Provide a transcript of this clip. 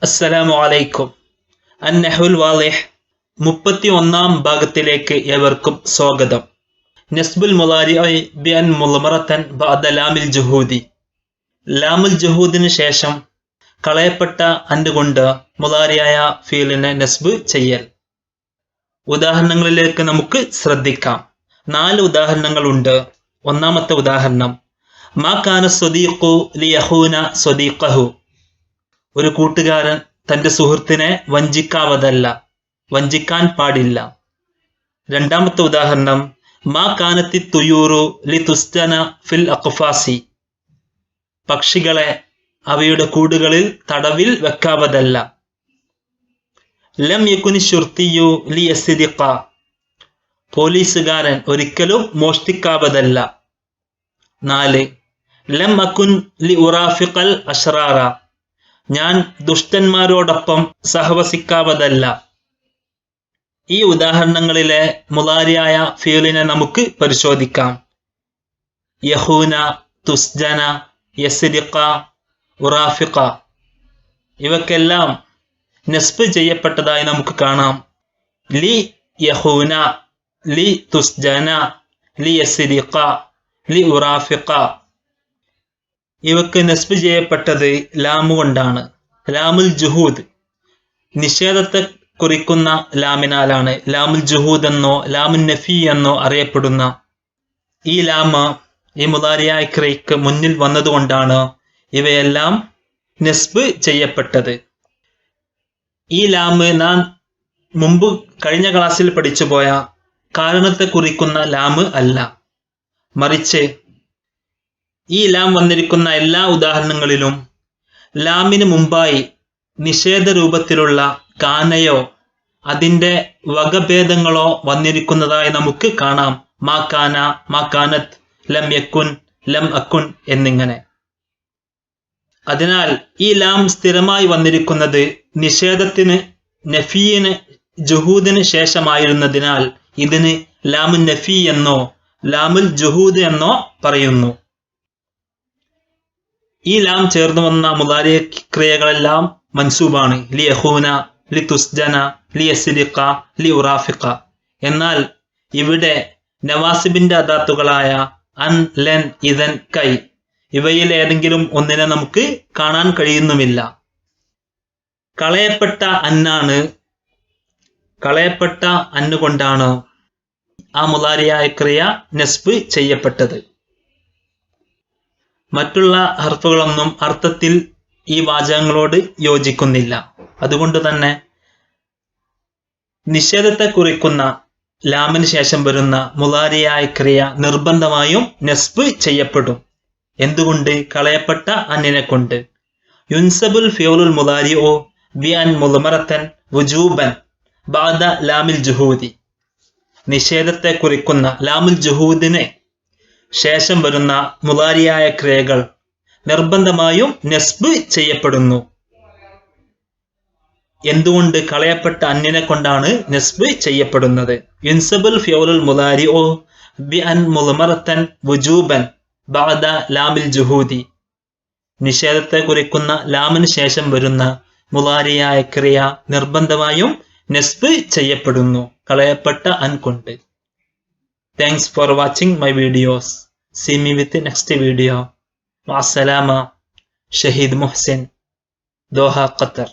അസ്സലാമു അലൈക്കും. അന്നഹുൽ വാളിഹ് 31-ാം ഭാഗത്തിലേക്ക് ഏവർക്കും സ്വാഗതം. നസ്ബുൽ മുളാരിഇ ബിഅൻ മുളമറതൻ ബഅദ ലാമിൽ ജുഹൂദി. ലാമുൽ ജുഹൂദിന് ശേഷം കളയപ്പെട്ട അൻഡ് കൊണ്ട് മുളാരിയായ ഫീലിനെ നസ്ബ് ചെയ്യൽ. ഉദാഹരണങ്ങളിലേക്ക് നമുക്ക് ശ്രദ്ധിക്കാം. 4 ഉദാഹരണങ്ങളുണ്ട്. ഒന്നാമത്തെ ഉദാഹരണം, മാ കാന സ്വദീഖു ലിയഖൂന സ്വദീഖഹു. ഒരു കൂട്ടുകാരൻ തന്റെ സുഹൃത്തിനെ വഞ്ചിക്കാൻ പാടില്ല. രണ്ടാമത്തെ ഉദാഹരണം, മാ കാനത്തി തുയൂറു ലി തുസ്തന ഫിൽ അഖ്ഫാസി. പക്ഷികളെ അവയുടെ കൂടുകളിൽ തടവിൽ വെക്കാവതല്ല. ലം യകുനി ശുർത്തിയു ലി യസ്രിഖ. പോലീസുകാരൻ ഒരിക്കലും മോഷ്ടിക്കാവതല്ല. 4. ലം അകുൻ ലി ഉറാഫിഖൽ അഷ്റാറ. ഞാൻ ദുഷ്ടന്മാരോടൊപ്പം സഹവസിക്കാവതല്ല. ഈ ഉദാഹരണങ്ങളിലെ മുളാരിയായ ഫീലിനെ നമുക്ക് പരിശോധിക്കാം. യഹൂന, തുസ്ജന, യസ്രിഖ, ഉറാഫിഖ ഇവക്കെല്ലാം നസ്ബ് ചെയ്യപ്പെട്ടതായി നമുക്ക് കാണാം. ലി യഹൂന, ലി തുസ്ജന, ലി യസ്രിഖ, ലി ഉറാഫിഖ. ഇവക്ക് നസ്ബ് ചെയ്യപ്പെട്ടത് ലാമു കൊണ്ടാണ്. ലാമുൽ ജുഹൂദ് നിഷേധത്തെ കുറിക്കുന്ന ലാമിനാലാണ്. ലാമുൽ ജുഹൂദ് എന്നോ ലാമുൻ നഫി എന്നോ അറിയപ്പെടുന്ന ഈ ലാമ ഈ മുളാരിയായ ക്രിയക്ക് മുന്നിൽ വന്നതുകൊണ്ടാണ് ഇവയെല്ലാം നസ്ബ് ചെയ്യപ്പെട്ടത്. ഈ ലാമ് നാം മുമ്പ് കഴിഞ്ഞ ക്ലാസ്സിൽ പഠിച്ചുപോയ കാരണത്തെ കുറിക്കുന്ന ലാമ് അല്ല. മറിച്ച് ഈ ലാം വന്നിരിക്കുന്ന എല്ലാ ഉദാഹരണങ്ങളിലും ലാമിന് മുമ്പായി നിഷേധ രൂപത്തിലുള്ള കാനയോ അതിൻ്റെ വകഭേദങ്ങളോ വന്നിരിക്കുന്നതായി നമുക്ക് കാണാം. മാ കാന, മാ കാനത്ത്, ലം യക്കുൻ, ലം അക്കുൻ എന്നിങ്ങനെ. അതിനാൽ ഈ ലാം സ്ഥിരമായി വന്നിരിക്കുന്നത് നിഷേധത്തിന്, നഫീന്, ജുഹൂദിന് ശേഷമായിരുന്നതിനാൽ ഇതിന് ലാമുൻ നഫി എന്നോ ലാമുൽ ജുഹൂദ് എന്നോ പറയുന്നു. ഈ ലാം ചേർന്ന് വന്ന മുളാരിയ ക്രിയകളെല്ലാം മൻസൂബാണ്. ലി യഖൂന, ലി തുസ്ജന, ലി യസ്രിഖ, ലി ഉറാഫിഖ. എന്നാൽ ഇവിടെ നവാസിബിന്റെ അദാത്തുകളായ അൻ, ലൻ, ഇദൻ, കൈ ഇവയിൽ ഏതെങ്കിലും ഒന്നിനെ നമുക്ക് കാണാൻ കഴിയുന്നുമില്ല. കളയപ്പെട്ട അന്നുകൊണ്ടാണ് ആ മുളാരിയായ ക്രിയ നസ്ബ് ചെയ്യപ്പെട്ടത്. മറ്റുള്ള ഹർഫുകളൊന്നും അർത്ഥത്തിൽ ഈ വാചകങ്ങളോട് യോജിക്കുന്നില്ല. അതുകൊണ്ട് തന്നെ നിഷേധത്തെ കുറിക്കുന്ന ലാമിന് ശേഷം വരുന്ന മുളാരിയായ ക്രിയ നിർബന്ധമായും നസ്ബ് ചെയ്യപ്പെടും. എന്തുകൊണ്ട്? കളയപ്പെട്ട അന്നിനെ കൊണ്ട്. യുൻസബുൽ ഫിഉലുൽ മുളാരിഉ ബി അൻ മുളമറതൻ വുജൂബൻ ബഅദ ലാമിൽ ജുഹൂദി. നിഷേധത്തെ കുറിക്കുന്ന ലാമുൽ ജുഹൂദിന് ശേഷം വരുന്ന മുളാരിയായ ക്രിയകൾ നിർബന്ധമായും നസ്ബ് ചെയ്യപ്പെടുന്നു. എന്തുകൊണ്ട്? കളയപ്പെട്ട അന്നിനെ കൊണ്ടാണ് നസ്ബ് ചെയ്യപ്പെടുന്നത്. യുൻസബുൽ ഫിഉലുൽ മുളാരിഉ ബി അൻ മുളമറതൻ വുജൂബൻ ബഅദ ലാമിൽ ജുഹൂദി. നിഷേധത്തെ കുറിക്കുന്ന ലാമിന് ശേഷം വരുന്ന മുളാരിയായ ക്രിയ നിർബന്ധമായും നസ്ബ് ചെയ്യപ്പെടുന്നു കളയപ്പെട്ട അൻ കൊണ്ട്. Thanks for watching my videos. See me with the next video. Ma'assalama. Shahid Muhsin, Doha, Qatar.